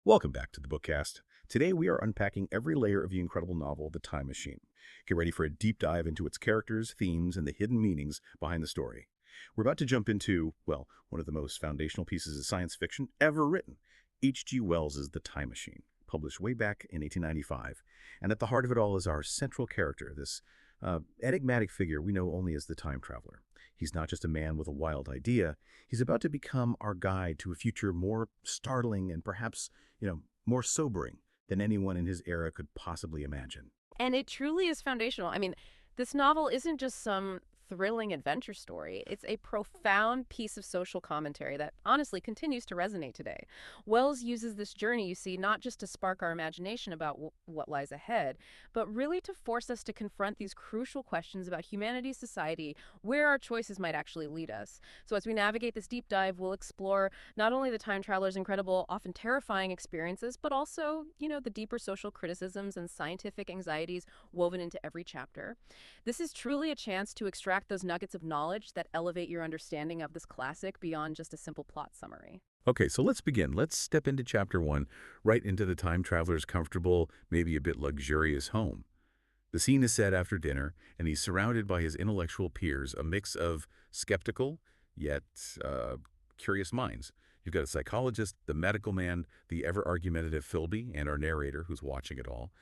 Welcome back to the BookCast. Today we are unpacking every layer of the incredible novel, The Time Machine. Get ready for a deep dive into its characters, themes, and the hidden meanings behind the story. We're about to jump into, well, one of the most foundational pieces of science fiction ever written, H.G. Wells' The Time Machine, published way back in 1895. And at the heart of it all is our central character, this enigmatic figure we know only as the time traveler. He's not just a man with a wild idea. He's about to become our guide to a future more startling and perhaps, more sobering than anyone in his era could possibly imagine. And it truly is foundational. I mean, this novel isn't just some thrilling adventure story. It's a profound piece of social commentary that honestly continues to resonate today. Wells uses this journey, you see, not just to spark our imagination about what lies ahead, but really to force us to confront these crucial questions about humanity's society, where our choices might actually lead us. So as we navigate this deep dive, we'll explore not only the time traveler's incredible, often terrifying experiences, but also, the deeper social criticisms and scientific anxieties woven into every chapter. This is truly a chance to extract those nuggets of knowledge that elevate your understanding of this classic beyond just a simple plot summary. Okay, so let's begin. Let's step into chapter 1, right into the time traveler's comfortable, maybe a bit luxurious home. The scene is set after dinner, and he's surrounded by his intellectual peers, a mix of skeptical, yet curious minds. You've got a psychologist, the medical man, the ever-argumentative Philby, and our narrator who's watching it all.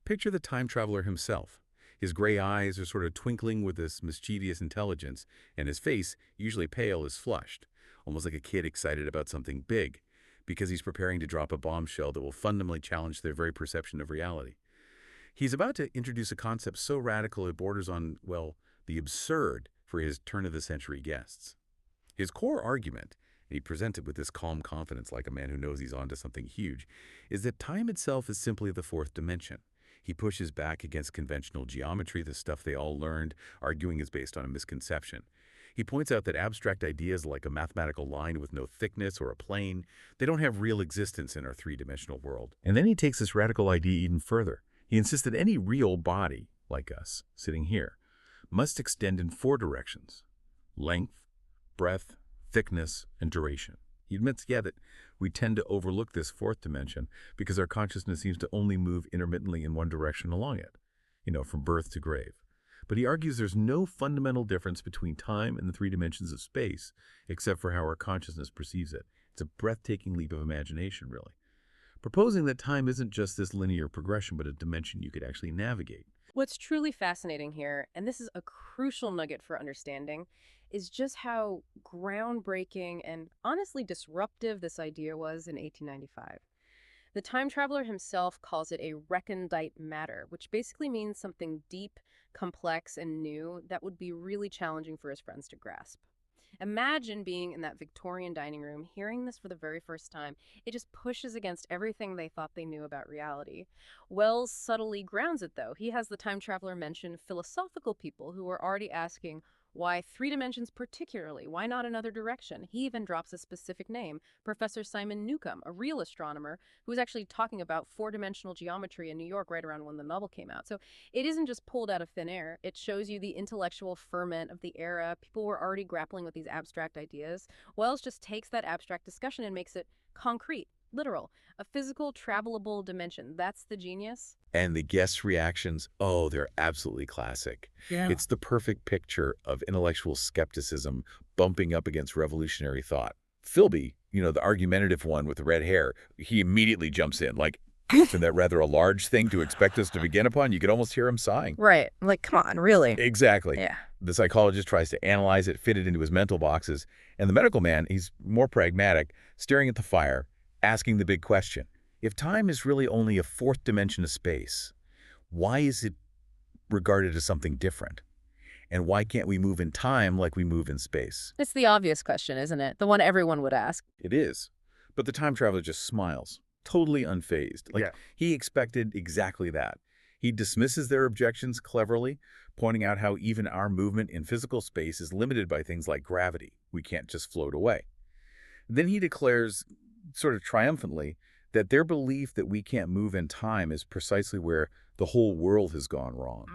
Picture the time traveler himself. His gray eyes are sort of twinkling with this mischievous intelligence, and his face, usually pale, is flushed, almost like a kid excited about something big, because he's preparing to drop a bombshell that will fundamentally challenge their very perception of reality. He's about to introduce a concept so radical it borders on, well, the absurd for his turn-of-the-century guests. His core argument, and he presents it with this calm confidence like a man who knows he's onto something huge, is that time itself is simply the fourth dimension. He pushes back against conventional geometry, the stuff they all learned, arguing is based on a misconception. He points out that abstract ideas like a mathematical line with no thickness or a plane, they don't have real existence in our three-dimensional world. And then he takes this radical idea even further. He insists that any real body, like us, sitting here, must extend in 4 directions: length, breadth, thickness, and duration. He admits, that we tend to overlook this 4th dimension because our consciousness seems to only move intermittently in one direction along it, from birth to grave. But he argues there's no fundamental difference between time and the 3 dimensions of space, except for how our consciousness perceives it. It's a breathtaking leap of imagination, really. Proposing that time isn't just this linear progression, but a dimension you could actually navigate. What's truly fascinating here, and this is a crucial nugget for understanding, is just how groundbreaking and honestly disruptive this idea was in 1895. The time traveler himself calls it a recondite matter, which basically means something deep, complex, and new that would be really challenging for his friends to grasp. Imagine being in that Victorian dining room, hearing this for the very first time. It just pushes against everything they thought they knew about reality. Wells subtly grounds it, though. He has the time traveler mention philosophical people who are already asking, why 3 dimensions particularly? Why not another direction? He even drops a specific name, Professor Simon Newcomb, a real astronomer who was actually talking about 4-dimensional geometry in New York right around when the novel came out. So it isn't just pulled out of thin air. It shows you the intellectual ferment of the era. People were already grappling with these abstract ideas. Wells just takes that abstract discussion and makes it concrete, literal, a physical, travelable dimension. That's the genius. And the guests' reactions, they're absolutely classic. Yeah. It's the perfect picture of intellectual skepticism bumping up against revolutionary thought. Philby, the argumentative one with the red hair, he immediately jumps in, like, isn't that rather a large thing to expect us to begin upon? You could almost hear him sighing. Right. Like, come on, really? Exactly. Yeah. The psychologist tries to analyze it, fit it into his mental boxes, and the medical man, he's more pragmatic, staring at the fire, asking the big question. If time is really only a 4th dimension of space, why is it regarded as something different? And why can't we move in time like we move in space? It's the obvious question, isn't it? The one everyone would ask. It is. But the time traveler just smiles, totally unfazed. He expected exactly that. He dismisses their objections cleverly, pointing out how even our movement in physical space is limited by things like gravity. We can't just float away. Then he declares, sort of triumphantly, that their belief that we can't move in time is precisely where the whole world has gone wrong.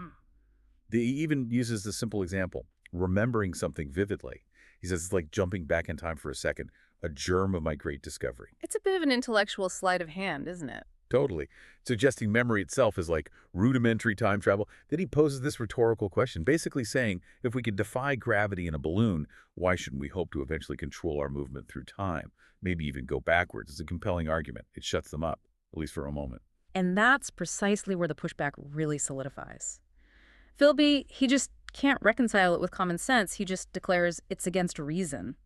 He even uses the simple example, remembering something vividly. He says it's like jumping back in time for a second. a germ of my great discovery. It's a bit of an intellectual sleight of hand, isn't it? Totally. Suggesting memory itself is like rudimentary time travel. Then he poses this rhetorical question, basically saying, if we could defy gravity in a balloon, why shouldn't we hope to eventually control our movement through time? Maybe even go backwards. It's a compelling argument. It shuts them up, at least for a moment. And that's precisely where the pushback really solidifies. Philby, he just can't reconcile it with common sense. He just declares it's against reason.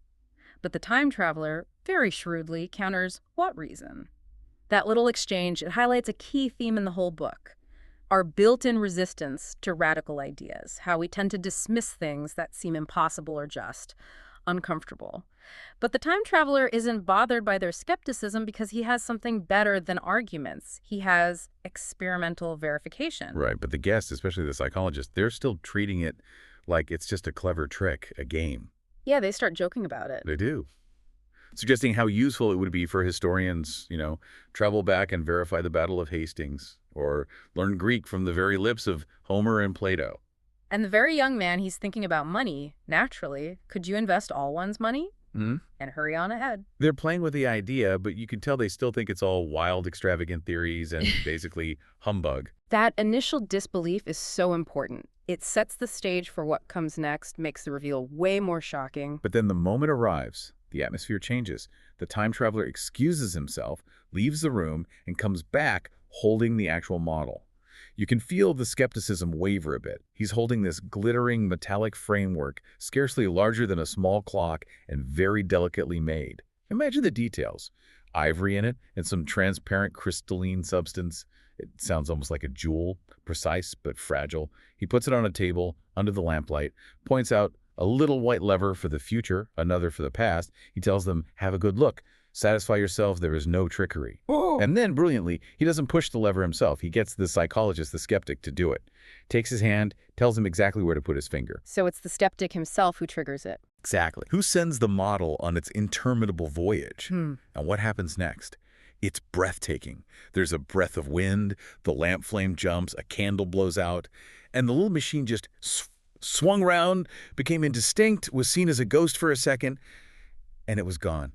But the time traveler, very shrewdly, counters what reason? That little exchange, it highlights a key theme in the whole book. Our built-in resistance to radical ideas, how we tend to dismiss things that seem impossible or just uncomfortable. But the time traveler isn't bothered by their skepticism because he has something better than arguments. He has experimental verification. Right, but the guests, especially the psychologist, they're still treating it like it's just a clever trick, a game. Yeah, they start joking about it. They do. Suggesting how useful it would be for historians, travel back and verify the Battle of Hastings, or learn Greek from the very lips of Homer and Plato. And the very young man, he's thinking about money, naturally. Could you invest all one's money? Hmm? And hurry on ahead. They're playing with the idea, but you can tell they still think it's all wild, extravagant theories and basically humbug. That initial disbelief is so important. It sets the stage for what comes next, makes the reveal way more shocking. But then the moment arrives, the atmosphere changes. The time traveler excuses himself, leaves the room, and comes back holding the actual model. You can feel the skepticism waver a bit. He's holding this glittering metallic framework, scarcely larger than a small clock and very delicately made. Imagine the details. Ivory in it and some transparent crystalline substance. It sounds almost like a jewel, precise but fragile. He puts it on a table under the lamplight, points out a little white lever for the future, another for the past. He tells them, have a good look. Satisfy yourself, there is no trickery. Oh. And then, brilliantly, he doesn't push the lever himself. He gets the psychologist, the skeptic, to do it. Takes his hand, tells him exactly where to put his finger. So it's the skeptic himself who triggers it. Exactly. Who sends the model on its interminable voyage? Hmm. And what happens next? It's breathtaking. There's a breath of wind, the lamp flame jumps, a candle blows out, and the little machine just swung round, became indistinct, was seen as a ghost for a second, and it was gone.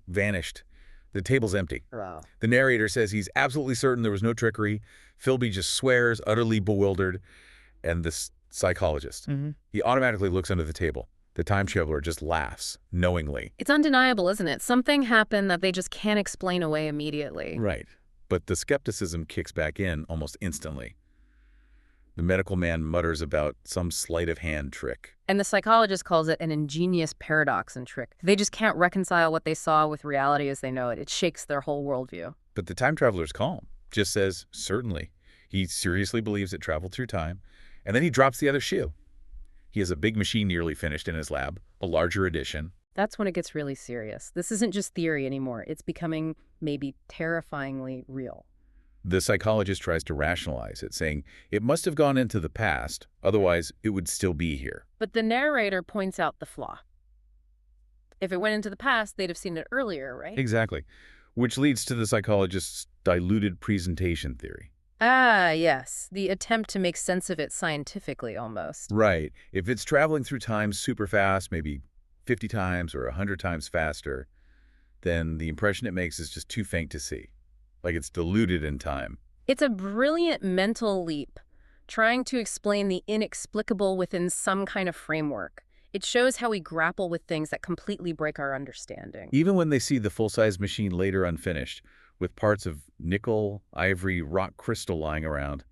Vanished. The table's empty. Wow. The narrator says he's absolutely certain there was no trickery. Philby just swears, utterly bewildered. And the psychologist, he automatically looks under the table. The time traveler just laughs, knowingly. It's undeniable, isn't it? Something happened that they just can't explain away immediately. Right. But the skepticism kicks back in almost instantly. The medical man mutters about some sleight of hand trick. And the psychologist calls it an ingenious paradox and trick. They just can't reconcile what they saw with reality as they know it. It shakes their whole worldview. But the time traveler's calm, just says, certainly. He seriously believes it traveled through time, and then he drops the other shoe. He has a big machine nearly finished in his lab, a larger edition. That's when it gets really serious. This isn't just theory anymore. It's becoming maybe terrifyingly real. The psychologist tries to rationalize it, saying it must have gone into the past, otherwise it would still be here. But the narrator points out the flaw. If it went into the past, they'd have seen it earlier, right? Exactly. Which leads to the psychologist's diluted presentation theory. Ah, yes. The attempt to make sense of it scientifically, almost. Right. If it's traveling through time super fast, maybe 50 times or 100 times faster, then the impression it makes is just too faint to see. Like it's diluted in time. It's a brilliant mental leap, trying to explain the inexplicable within some kind of framework. It shows how we grapple with things that completely break our understanding. Even when they see the full-size machine later unfinished, with parts of nickel, ivory, rock crystal lying around,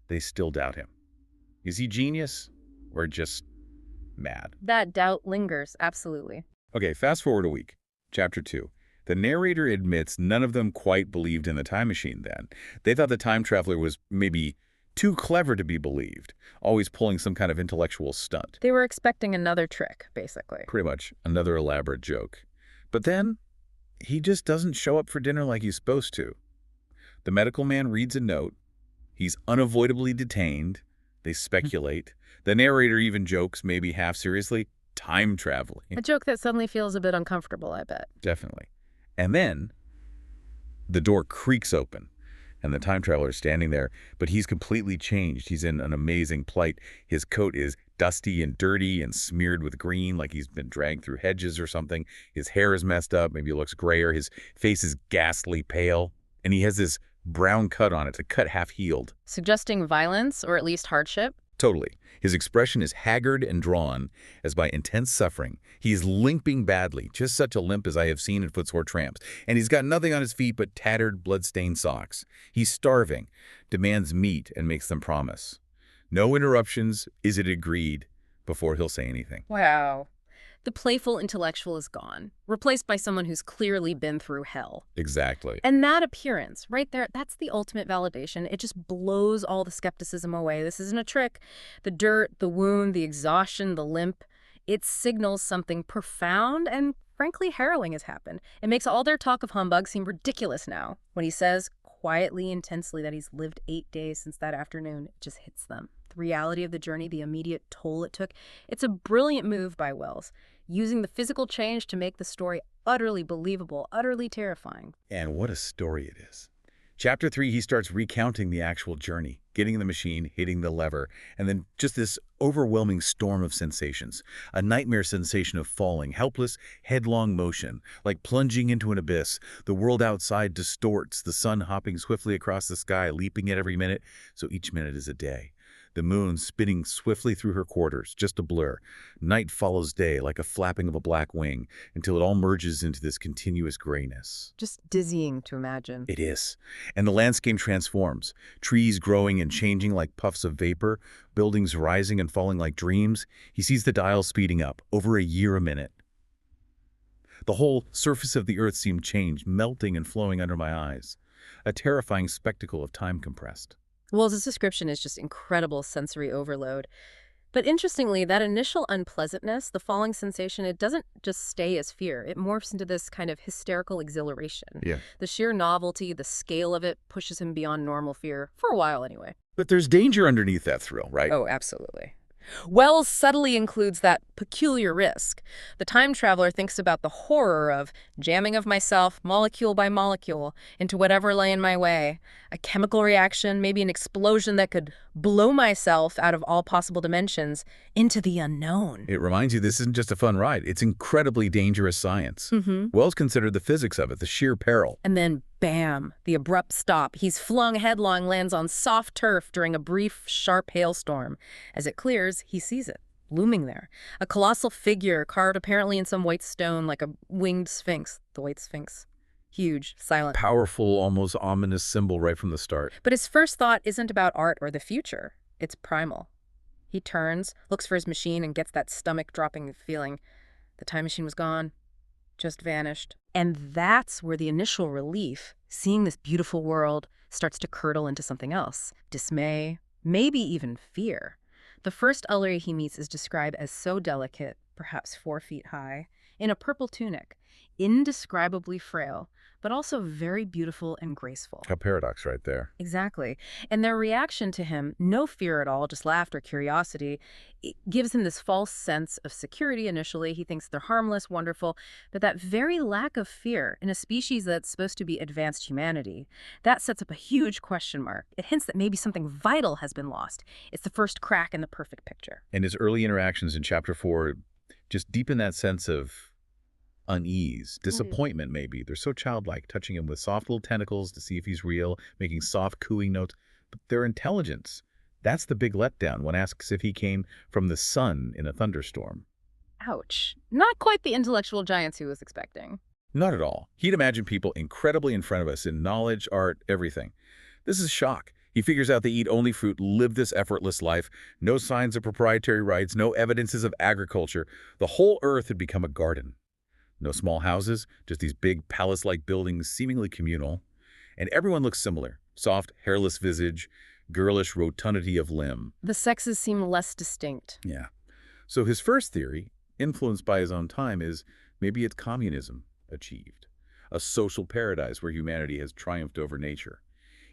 they still doubt him. Is he genius or just mad? That doubt lingers, absolutely. Okay, fast forward a week. Chapter 2. The narrator admits none of them quite believed in the time machine then. They thought the time traveler was maybe too clever to be believed, always pulling some kind of intellectual stunt. They were expecting another trick, basically. Pretty much another elaborate joke. But then, he just doesn't show up for dinner like he's supposed to. The medical man reads a note. He's unavoidably detained. They speculate. The narrator even jokes, maybe half seriously, time traveling. A joke that suddenly feels a bit uncomfortable, I bet. Definitely. And then the door creaks open and the time traveler is standing there, but he's completely changed. He's in an amazing plight. His coat is dusty and dirty and smeared with green like he's been dragged through hedges or something. His hair is messed up, maybe it looks grayer. His face is ghastly pale, and he has this brown cut on it, it's a cut half-healed. Suggesting violence or at least hardship? Totally. His expression is haggard and drawn, as by intense suffering. He is limping badly, just such a limp as I have seen in footsore tramps. And he's got nothing on his feet but tattered, blood-stained socks. He's starving, demands meat, and makes them promise. No interruptions, is it agreed, before he'll say anything. Wow. The playful intellectual is gone, replaced by someone who's clearly been through hell. Exactly. And that appearance, right there, that's the ultimate validation. It just blows all the skepticism away. This isn't a trick. The dirt, the wound, the exhaustion, the limp, it signals something profound and, frankly, harrowing has happened. It makes all their talk of humbug seem ridiculous now. When he says quietly, intensely, that he's lived 8 days since that afternoon, it just hits them. The reality of the journey, the immediate toll it took. It's a brilliant move by Wells, using the physical change to make the story utterly believable, utterly terrifying. And what a story it is. Chapter 3, he starts recounting the actual journey, getting in the machine, hitting the lever, and then just this overwhelming storm of sensations. A nightmare sensation of falling, helpless, headlong motion, like plunging into an abyss. The world outside distorts, the sun hopping swiftly across the sky, leaping at every minute, so each minute is a day. The moon spinning swiftly through her quarters, just a blur. Night follows day like a flapping of a black wing until it all merges into this continuous grayness. Just dizzying to imagine. It is. And the landscape transforms. Trees growing and changing like puffs of vapor, buildings rising and falling like dreams. He sees the dial speeding up, over a year a minute. The whole surface of the earth seemed changed, melting and flowing under my eyes. A terrifying spectacle of time compressed. Well, this description is just incredible sensory overload. But interestingly, that initial unpleasantness, the falling sensation, it doesn't just stay as fear. It morphs into this kind of hysterical exhilaration. Yeah. The sheer novelty, the scale of it pushes him beyond normal fear, for a while anyway. But there's danger underneath that thrill, right? Oh, absolutely. Wells subtly includes that peculiar risk. The time traveler thinks about the horror of jamming of myself, molecule by molecule, into whatever lay in my way. A chemical reaction, maybe an explosion that could blow myself out of all possible dimensions into the unknown. It reminds you this isn't just a fun ride. It's incredibly dangerous science. Wells considered the physics of it, the sheer peril. And then, bam, the abrupt stop. He's flung headlong, lands on soft turf during a brief, sharp hailstorm. As it clears, he sees it, looming there. A colossal figure carved apparently in some white stone like a winged sphinx, the white sphinx. Huge, silent. Powerful, almost ominous symbol right from the start. But his first thought isn't about art or the future. It's primal. He turns, looks for his machine, and gets that stomach-dropping feeling. The time machine was gone, just vanished. And that's where the initial relief, seeing this beautiful world, starts to curdle into something else. Dismay, maybe even fear. The first Ullery he meets is described as so delicate, perhaps 4 feet high, in a purple tunic, indescribably frail, but also very beautiful and graceful. A paradox right there. Exactly. And their reaction to him, no fear at all, just laughter, curiosity, it gives him this false sense of security initially. He thinks they're harmless, wonderful, but that very lack of fear in a species that's supposed to be advanced humanity, that sets up a huge question mark. It hints that maybe something vital has been lost. It's the first crack in the perfect picture. And his early interactions in Chapter 4 just deepen that sense of unease, disappointment maybe. They're so childlike, touching him with soft little tentacles to see if he's real, making soft cooing notes. But their intelligence, that's the big letdown. One asks if he came from the sun in a thunderstorm. Ouch. Not quite the intellectual giants he was expecting. Not at all. He'd imagine people incredibly in front of us in knowledge, art, everything. This is shock. He figures out they eat only fruit, live this effortless life, no signs of proprietary rights, no evidences of agriculture. The whole earth had become a garden. No small houses, just these big palace-like buildings, seemingly communal. And everyone looks similar. Soft, hairless visage, girlish rotundity of limb. The sexes seem less distinct. Yeah. So his first theory, influenced by his own time, is maybe it's communism achieved. A social paradise where humanity has triumphed over nature.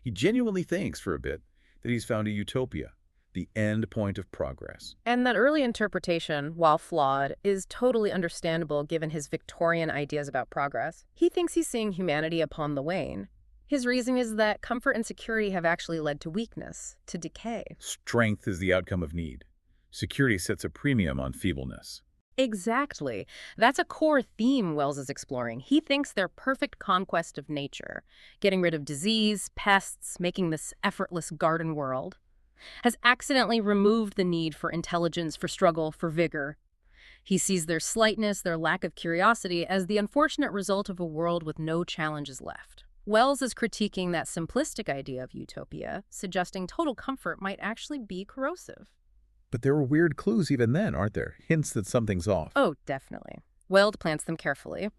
He genuinely thinks, for a bit, that he's found a utopia. The end point of progress. And that early interpretation, while flawed, is totally understandable given his Victorian ideas about progress. He thinks he's seeing humanity upon the wane. His reasoning is that comfort and security have actually led to weakness, to decay. Strength is the outcome of need. Security sets a premium on feebleness. Exactly. That's a core theme Wells is exploring. He thinks they're perfect conquest of nature, getting rid of disease, pests, making this effortless garden world, has accidentally removed the need for intelligence, for struggle, for vigor. He sees their slightness, their lack of curiosity, as the unfortunate result of a world with no challenges left. Wells is critiquing that simplistic idea of utopia, suggesting total comfort might actually be corrosive. But there were weird clues even then, aren't there? Hints that something's off. Oh, definitely. Weld plants them carefully.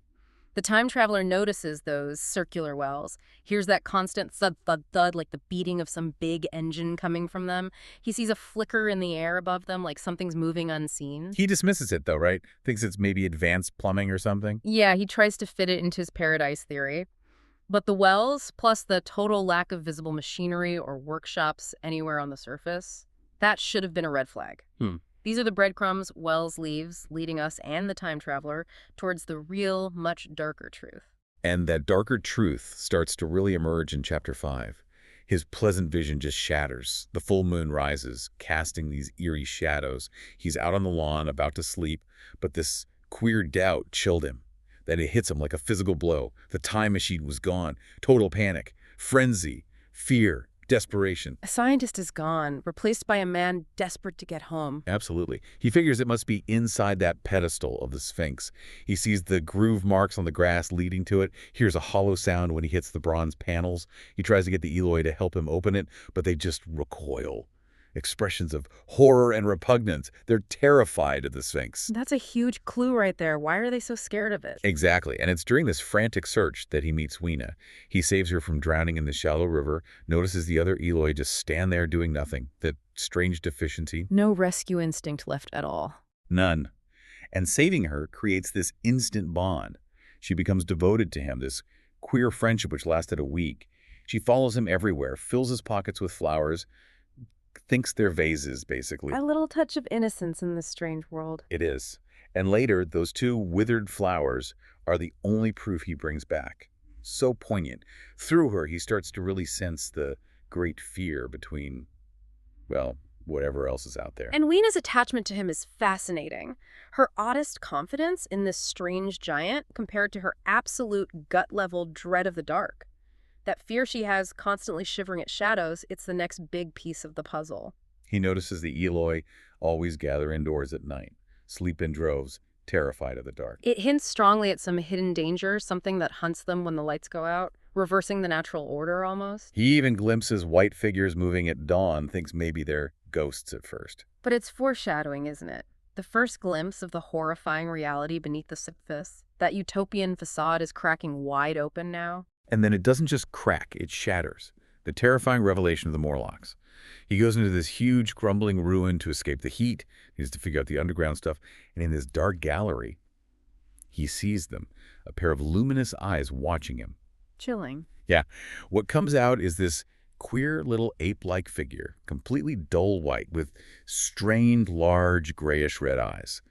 The time traveler notices those circular wells, hears that constant thud, thud, thud, like the beating of some big engine coming from them. He sees a flicker in the air above them, like something's moving unseen. He dismisses it, though, right? Thinks it's maybe advanced plumbing or something. Yeah, he tries to fit it into his paradise theory. But the wells, plus the total lack of visible machinery or workshops anywhere on the surface, that should have been a red flag. These are the breadcrumbs Wells leaves, leading us and the time traveler towards the real, much darker truth. And that darker truth starts to really emerge in Chapter 5. His pleasant vision just shatters. The full moon rises, casting these eerie shadows. He's out on the lawn, about to sleep, but this queer doubt chilled him. Then it hits him like a physical blow. The time machine was gone. Total panic, frenzy, fear, desperation. A scientist is gone, replaced by a man desperate to get home. Absolutely. He figures it must be inside that pedestal of the Sphinx. He sees the groove marks on the grass leading to it, hears a hollow sound when he hits the bronze panels. He tries to get the Eloi to help him open it, but they just recoil. Expressions of horror and repugnance. They're terrified of the Sphinx. That's a huge clue right there. Why are they so scared of it? Exactly, and it's during this frantic search that he meets Weena. He saves her from drowning in the shallow river, notices the other Eloi just stand there doing nothing. That strange deficiency. No rescue instinct left at all. None. And saving her creates this instant bond. She becomes devoted to him, this queer friendship which lasted a week. She follows him everywhere, fills his pockets with flowers, thinks they're vases, basically. A little touch of innocence in this strange world. It is. And later, those two withered flowers are the only proof he brings back. So poignant. Through her, he starts to really sense the great fear between, well, whatever else is out there. And Weena's attachment to him is fascinating. Her oddest confidence in this strange giant compared to her absolute gut-level dread of the dark. That fear she has constantly shivering at shadows, it's the next big piece of the puzzle. He notices the Eloi always gather indoors at night, sleep in droves, terrified of the dark. It hints strongly at some hidden danger, something that hunts them when the lights go out, reversing the natural order almost. He even glimpses white figures moving at dawn, thinks maybe they're ghosts at first. But it's foreshadowing, isn't it? The first glimpse of the horrifying reality beneath the surface. That utopian facade is cracking wide open now. And then it doesn't just crack, it shatters. The terrifying revelation of the Morlocks. He goes into this huge, crumbling ruin to escape the heat. He has to figure out the underground stuff. And in this dark gallery, he sees them, a pair of luminous eyes watching him. Chilling. Yeah. What comes out is this queer little ape-like figure, completely dull white, with strained, large, grayish-red eyes.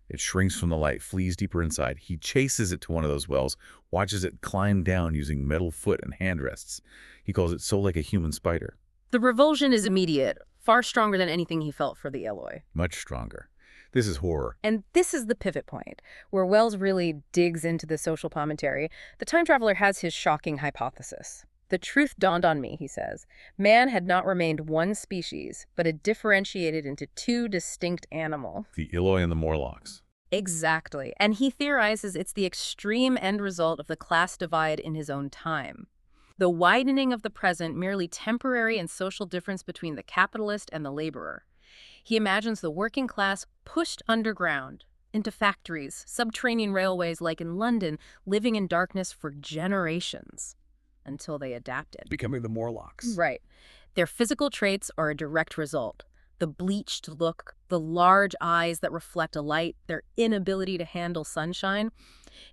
It shrinks from the light, flees deeper inside. He chases it to one of those wells, watches it climb down using metal foot and handrests. He calls it so like a human spider. The revulsion is immediate, far stronger than anything he felt for the Eloi. Much stronger. This is horror. And this is the pivot point, where Wells really digs into the social commentary. The time traveler has his shocking hypothesis. The truth dawned on me, he says. Man had not remained one species, but had differentiated into two distinct animals. The Eloi and the Morlocks. Exactly. And he theorizes it's the extreme end result of the class divide in his own time. The widening of the present, merely temporary and social difference between the capitalist and the laborer. He imagines the working class pushed underground, into factories, subterranean railways like in London, living in darkness for generations. Until they adapted. Becoming the Morlocks. Right. Their physical traits are a direct result. The bleached look, the large eyes that reflect a light, their inability to handle sunshine.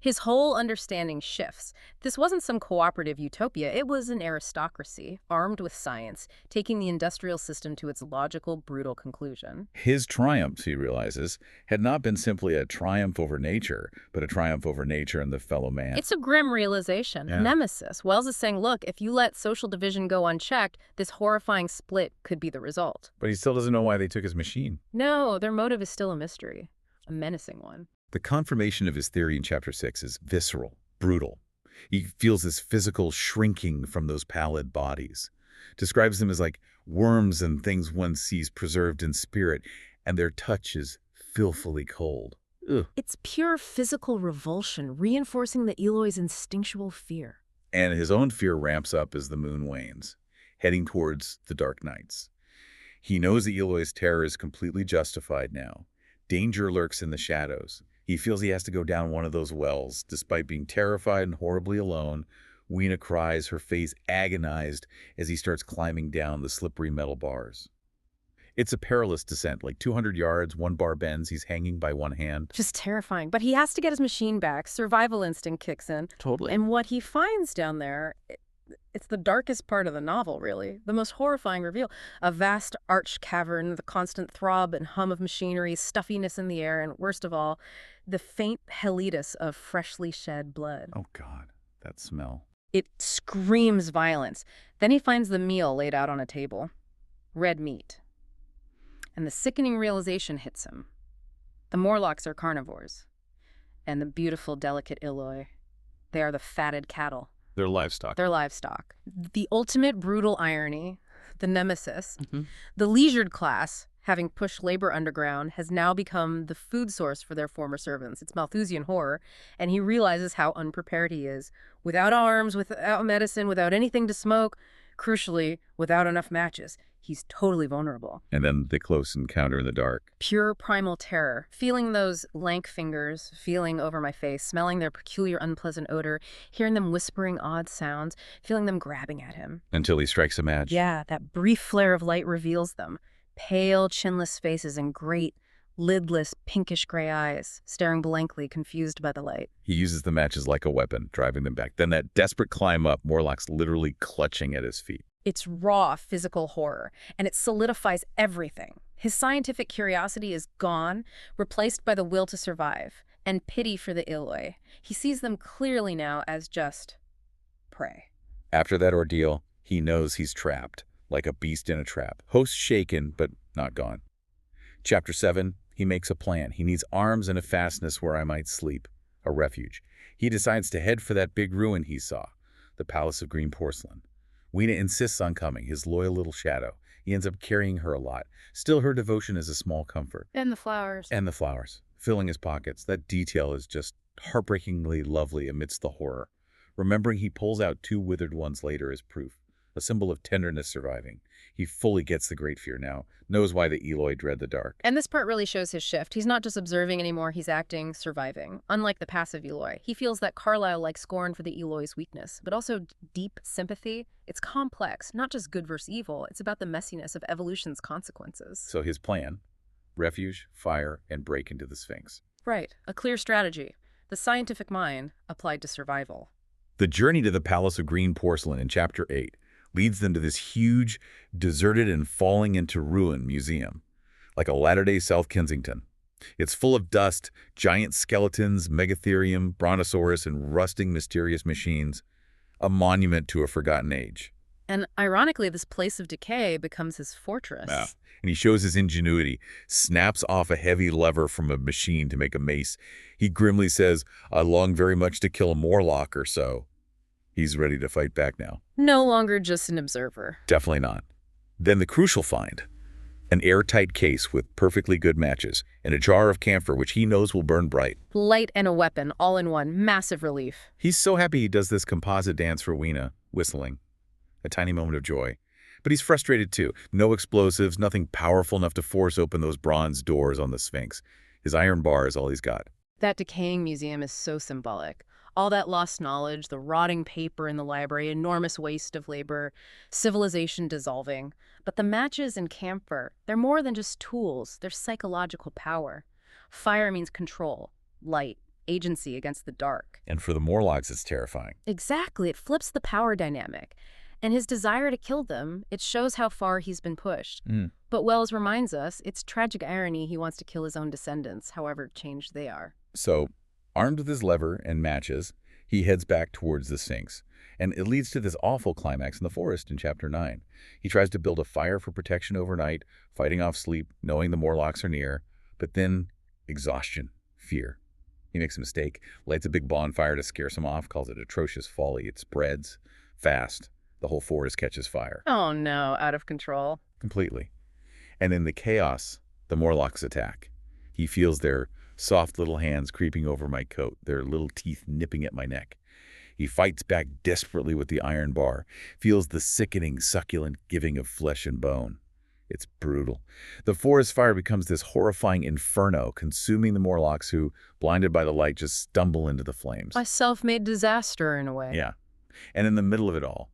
His whole understanding shifts. This wasn't some cooperative utopia. It was an aristocracy, armed with science, taking the industrial system to its logical, brutal conclusion. His triumphs, he realizes, had not been simply a triumph over nature, but a triumph over nature and the fellow man. It's a grim realization, a Yeah. nemesis. Wells is saying, look, if you let social division go unchecked, this horrifying split could be the result. But he still doesn't know why they took his machine. No, their motive is still a mystery, a menacing one. The confirmation of his theory in Chapter 6 is visceral, brutal. He feels this physical shrinking from those pallid bodies. Describes them as like worms and things one sees preserved in spirit, and their touch is filthily cold. Ugh. It's pure physical revulsion, reinforcing the Eloy's instinctual fear. And his own fear ramps up as the moon wanes, heading towards the dark nights. He knows the Eloy's terror is completely justified now. Danger lurks in the shadows. He feels he has to go down one of those wells. Despite being terrified and horribly alone, Weena cries, her face agonized, as he starts climbing down the slippery metal bars. It's a perilous descent, like 200 yards, one bar bends, he's hanging by one hand. Just terrifying. But he has to get his machine back. Survival instinct kicks in. Totally. And what he finds down there, it's the darkest part of the novel, really. The most horrifying reveal. A vast arched cavern, the constant throb and hum of machinery, stuffiness in the air, and worst of all, the faint helitus of freshly shed blood. Oh, God, that smell. It screams violence. Then he finds the meal laid out on a table. Red meat. And the sickening realization hits him. The Morlocks are carnivores. And the beautiful, delicate Eloi, they are the fatted cattle. They're livestock. Their livestock. The ultimate brutal irony, the nemesis, Mhm. the leisured class, having pushed labor underground, has now become the food source for their former servants. It's Malthusian horror, and he realizes how unprepared he is. Without arms, without medicine, without anything to smoke, crucially, without enough matches. He's totally vulnerable. And then the close encounter in the dark. Pure primal terror. Feeling those lank fingers feeling over my face, smelling their peculiar unpleasant odor, hearing them whispering odd sounds, feeling them grabbing at him. Until he strikes a match. Yeah, that brief flare of light reveals them. Pale, chinless faces and great, lidless, pinkish gray eyes, staring blankly, confused by the light. He uses the matches like a weapon, driving them back. Then that desperate climb up, Morlock's literally clutching at his feet. It's raw physical horror, and it solidifies everything. His scientific curiosity is gone, replaced by the will to survive, and pity for the Eloi. He sees them clearly now as just prey. After that ordeal, he knows he's trapped, like a beast in a trap. Host shaken, but not gone. Chapter 7, he makes a plan. He needs arms and a fastness where I might sleep, a refuge. He decides to head for that big ruin he saw, the Palace of Green Porcelain. Weena insists on coming, his loyal little shadow. He ends up carrying her a lot. Still, her devotion is a small comfort. And the flowers. And the flowers, filling his pockets. That detail is just heartbreakingly lovely amidst the horror. Remembering he pulls out 2 withered ones later as proof, a symbol of tenderness surviving. He fully gets the great fear now, knows why the Eloi dread the dark. And this part really shows his shift. He's not just observing anymore, he's acting, surviving. Unlike the passive Eloi, he feels that Carlyle-like scorn for the Eloi's weakness, but also deep sympathy. It's complex, not just good versus evil. It's about the messiness of evolution's consequences. So his plan, refuge, fire, and break into the Sphinx. Right, a clear strategy. The scientific mind applied to survival. The journey to the Palace of Green Porcelain in Chapter 8 leads them to this huge, deserted and falling into ruin museum, like a latter-day South Kensington. It's full of dust, giant skeletons, megatherium, brontosaurus, and rusting mysterious machines, a monument to a forgotten age. And ironically, this place of decay becomes his fortress. Yeah. And he shows his ingenuity, snaps off a heavy lever from a machine to make a mace. He grimly says, I long very much to kill a Morlock or so. He's ready to fight back now. No longer just an observer. Definitely not. Then the crucial find, an airtight case with perfectly good matches and a jar of camphor which he knows will burn bright. Light and a weapon, all in one. Massive relief. He's so happy he does this composite dance for Weena, whistling. A tiny moment of joy. But he's frustrated too. No explosives, nothing powerful enough to force open those bronze doors on the Sphinx. His iron bar is all he's got. That decaying museum is so symbolic. All that lost knowledge, the rotting paper in the library, enormous waste of labor, civilization dissolving. But the matches and camphor, they're more than just tools. They're psychological power. Fire means control, light, agency against the dark. And for the Morlocks, it's terrifying. Exactly. It flips the power dynamic. And his desire to kill them, it shows how far he's been pushed. But Wells reminds us, it's tragic irony he wants to kill his own descendants, however changed they are. So, armed with his lever and matches, he heads back towards the Sphinx. And it leads to this awful climax in the forest in Chapter 9. He tries to build a fire for protection overnight, fighting off sleep, knowing the Morlocks are near. But then, exhaustion, fear. He makes a mistake, lights a big bonfire to scare some off, calls it atrocious folly. It spreads fast. The whole forest catches fire. Oh no, out of control. Completely. And in the chaos, the Morlocks attack. He feels their soft little hands creeping over my coat, their little teeth nipping at my neck. He fights back desperately with the iron bar, feels the sickening, succulent giving of flesh and bone. It's brutal. The forest fire becomes this horrifying inferno, consuming the Morlocks who, blinded by the light, just stumble into the flames. A self-made disaster, in a way. Yeah. And in the middle of it all,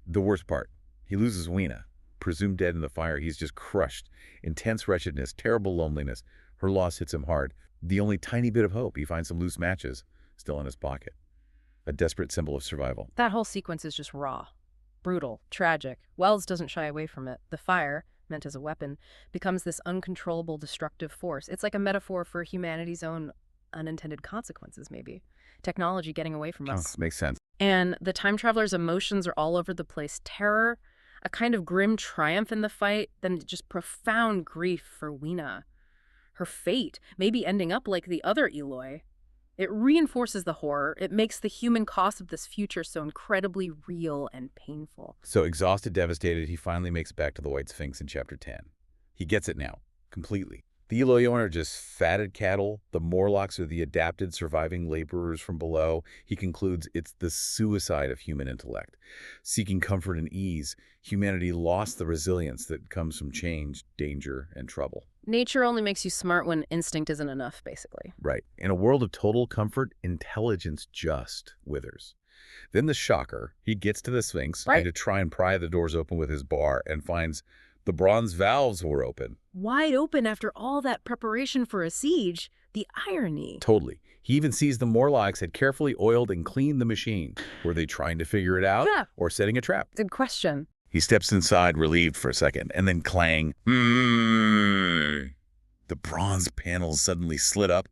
the worst part, he loses Weena. Presumed dead in the fire, he's just crushed. Intense wretchedness, terrible loneliness. Her loss hits him hard. The only tiny bit of hope, he finds some loose matches still in his pocket. A desperate symbol of survival. That whole sequence is just raw, brutal, tragic. Wells doesn't shy away from it. The fire, meant as a weapon, becomes this uncontrollable destructive force. It's like a metaphor for humanity's own unintended consequences, maybe. Technology getting away from us. Makes sense. And the time traveler's emotions are all over the place. Terror, a kind of grim triumph in the fight, then just profound grief for Weena. Her fate, maybe ending up like the other Eloy. It reinforces the horror. It makes the human cost of this future so incredibly real and painful. So exhausted, devastated, he finally makes it back to the White Sphinx in Chapter 10. He gets it now, completely. The Eloyon are just fatted cattle. The Morlocks are the adapted surviving laborers from below. He concludes it's the suicide of human intellect. Seeking comfort and ease, humanity lost the resilience that comes from change, danger, and trouble. Nature only makes you smart when instinct isn't enough, basically. Right. In a world of total comfort, intelligence just withers. Then the shocker, he gets to the Sphinx and to try and pry the doors open with his bar and finds the bronze valves were open. Wide open after all that preparation for a siege. The irony. Totally. He even sees the Morlocks had carefully oiled and cleaned the machine. Were they trying to figure it out or setting a trap? Good question. He steps inside, relieved for a second, and then clang. The bronze panels suddenly slid up,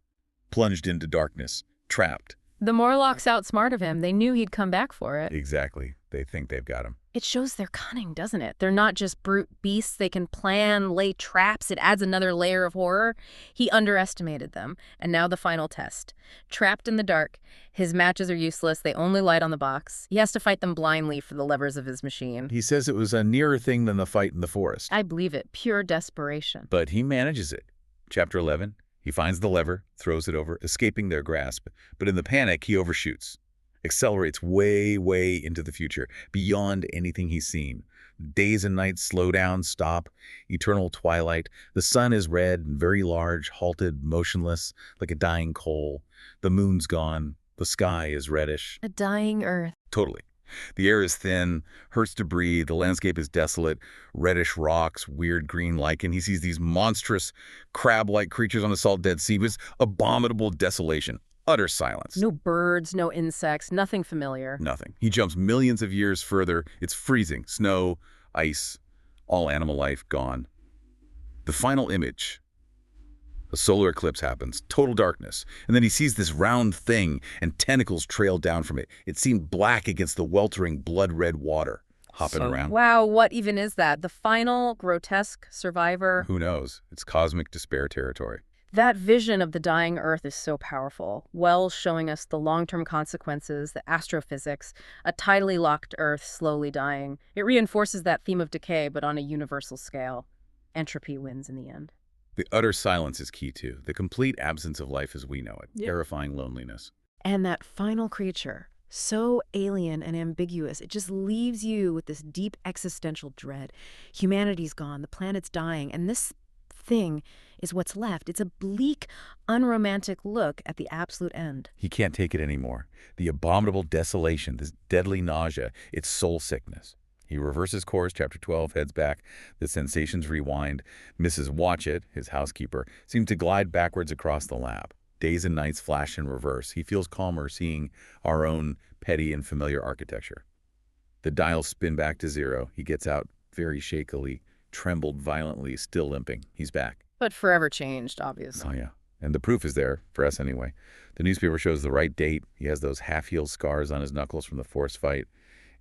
plunged into darkness, trapped. The Morlocks outsmarted him. They knew he'd come back for it. Exactly. They think they've got him. It shows their cunning, doesn't it? They're not just brute beasts. They can plan, lay traps. It adds another layer of horror. He underestimated them. And now the final test. Trapped in the dark, his matches are useless. They only light on the box. He has to fight them blindly for the levers of his machine. He says it was a nearer thing than the fight in the forest. I believe it. Pure desperation. But he manages it. Chapter 11, he finds the lever, throws it over, escaping their grasp. But in the panic, he overshoots. Accelerates way, way into the future, beyond anything he's seen. Days and nights slow down, stop, eternal twilight. The sun is red and very large, halted, motionless, like a dying coal. The moon's gone. The sky is reddish. A dying earth. Totally. The air is thin, hurts to breathe, the landscape is desolate, reddish rocks, weird green lichen. He sees these monstrous, crab-like creatures on the salt Dead Sea with abominable desolation. Utter silence. No birds, no insects, nothing familiar. Nothing. He jumps millions of years further. It's freezing. Snow, ice, all animal life gone. The final image. A solar eclipse happens. Total darkness. And then he sees this round thing and tentacles trail down from it. It seemed black against the weltering blood-red water. Hopping around. Wow, what even is that? The final grotesque survivor? Who knows? It's cosmic despair territory. That vision of the dying Earth is so powerful. Wells showing us the long-term consequences, the astrophysics, a tidally locked Earth slowly dying. It reinforces that theme of decay, but on a universal scale. Entropy wins in the end. The utter silence is key, too. The complete absence of life as we know it. Terrifying loneliness. And that final creature, so alien and ambiguous, it just leaves you with this deep existential dread. Humanity's gone, the planet's dying, and this thing is what's left. It's a bleak, unromantic look at the absolute end. He can't take it anymore. The abominable desolation, this deadly nausea, it's soul sickness. He reverses course, Chapter 12, heads back. The sensations rewind. Mrs. Watchett, his housekeeper, seems to glide backwards across the lab. Days and nights flash in reverse. He feels calmer seeing our own petty and familiar architecture. The dials spin back to zero. He gets out very shakily, trembled violently, still limping. He's back. But forever changed, obviously. Oh, yeah. And the proof is there, for us anyway. The newspaper shows the right date. He has those half-healed scars on his knuckles from the forced fight.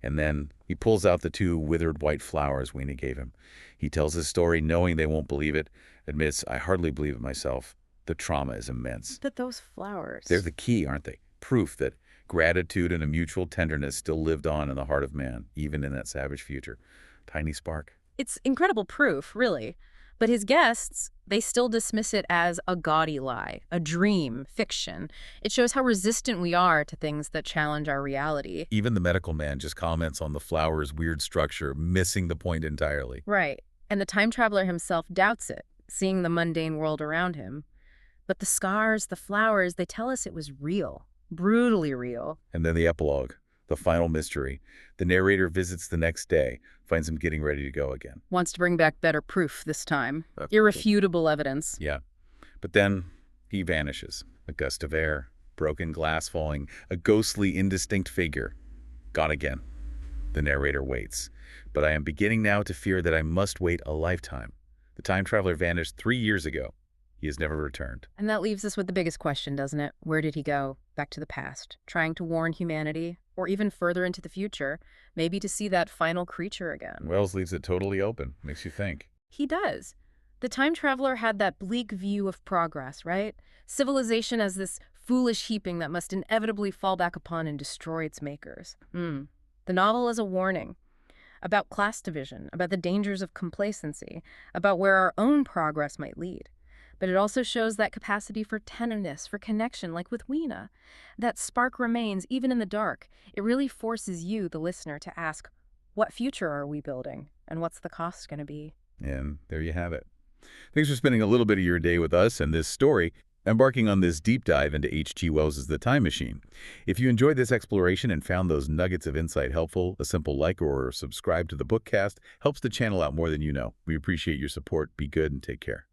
And then he pulls out the 2 withered white flowers Weena gave him. He tells his story knowing they won't believe it, admits, I hardly believe it myself. The trauma is immense. But those flowers... They're the key, aren't they? Proof that gratitude and a mutual tenderness still lived on in the heart of man, even in that savage future. Tiny spark. It's incredible proof, really. But his guests, they still dismiss it as a gaudy lie, a dream, fiction. It shows how resistant we are to things that challenge our reality. Even the medical man just comments on the flower's weird structure, missing the point entirely. Right. And the time traveler himself doubts it, seeing the mundane world around him. But the scars, the flowers, they tell us it was real, brutally real. And then the epilogue, the final mystery. The narrator visits the next day, finds him getting ready to go again. Wants to bring back better proof this time. Irrefutable evidence. Yeah. But then he vanishes. A gust of air, broken glass falling, a ghostly, indistinct figure. Gone again. The narrator waits. But I am beginning now to fear that I must wait a lifetime. The time traveler vanished 3 years ago. He has never returned. And that leaves us with the biggest question, doesn't it? Where did he go? Back to the past, trying to warn humanity, or even further into the future, maybe to see that final creature again. Wells leaves it totally open. Makes you think. He does. The time traveler had that bleak view of progress, right? Civilization as this foolish heaping that must inevitably fall back upon and destroy its makers. The novel is a warning about class division, about the dangers of complacency, about where our own progress might lead. But it also shows that capacity for tenderness, for connection, like with Weena. That spark remains, even in the dark. It really forces you, the listener, to ask, what future are we building? And what's the cost going to be? And there you have it. Thanks for spending a little bit of your day with us and this story, embarking on this deep dive into H.G. Wells' The Time Machine. If you enjoyed this exploration and found those nuggets of insight helpful, a simple like or subscribe to the BookCast helps the channel out more than you know. We appreciate your support. Be good and take care.